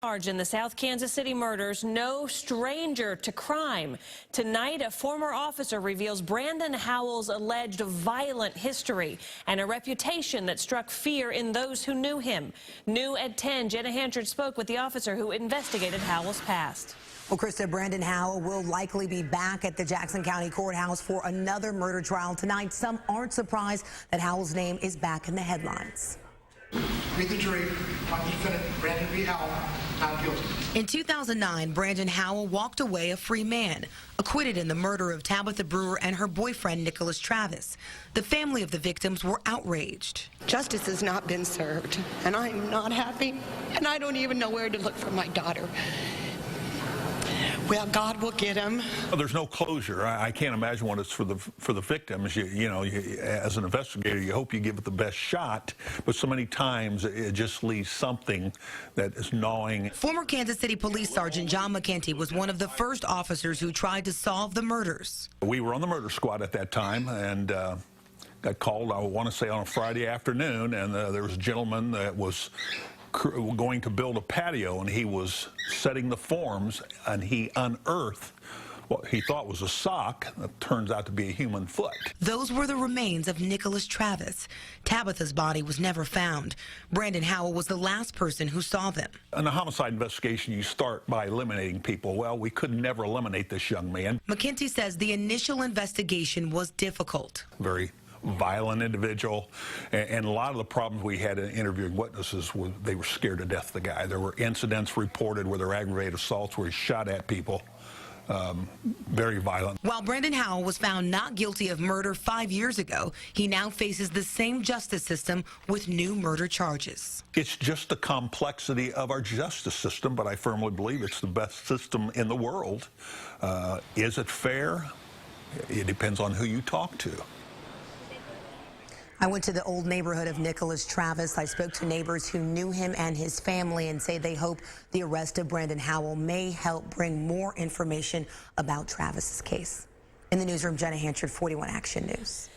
Charged in the South Kansas City murders, no stranger to crime. Tonight, a former officer reveals Brandon Howell's alleged violent history and a reputation that struck fear in those who knew him. New at 10, Jenna Hanchard spoke with the officer who investigated Howell's past. Well, Krista, Brandon Howell will likely be back at the Jackson County Courthouse for another murder trial tonight. Some aren't surprised that Howell's name is back in the headlines. Read the jury on defendant Brandon B. Howell, not guilty. In 2009, Brandon Howell walked away a free man, acquitted in the murder of Tabitha Brewer and her boyfriend, Nicholas Travis. The family of the victims were outraged. Justice has not been served, and I'm not happy, and I don't even know where to look for my daughter. Well, God will get him. There's no closure. I can't imagine what it's for the victims. You know, as an investigator, you hope you give it the best shot, but so many times it just leaves something that is gnawing. Former Kansas City Police Sergeant John McKenty was one of the first officers who tried to solve the murders. We were on the murder squad at that time, and got called, I want to say, on a Friday afternoon, and there was a gentleman that was going to build a patio, and he was setting the forms, and he unearthed what he thought was a sock that turns out to be a human foot. Those were the remains of Nicholas Travis. Tabitha's body was never found. Brandon Howell was the last person who saw them. In a homicide investigation, you start by eliminating people. Well, we could never eliminate this young man. McKenty says the initial investigation was difficult. Very violent individual, and a lot of the problems we had in interviewing witnesses were they were scared to death of the guy. There were incidents reported where there were aggravated assaults where he shot at people. Very violent. While Brandon Howell was found not guilty of murder 5 years ago, he now faces the same justice system with new murder charges. It's just the complexity of our justice system, but I firmly believe it's the best system in the world. Is it fair? It depends on who you talk to. I went to the old neighborhood of Nicholas Travis. I spoke to neighbors who knew him and his family and say they hope the arrest of Brandon Howell may help bring more information about Travis's case. In the newsroom, Jenna Hanchard, 41 Action News.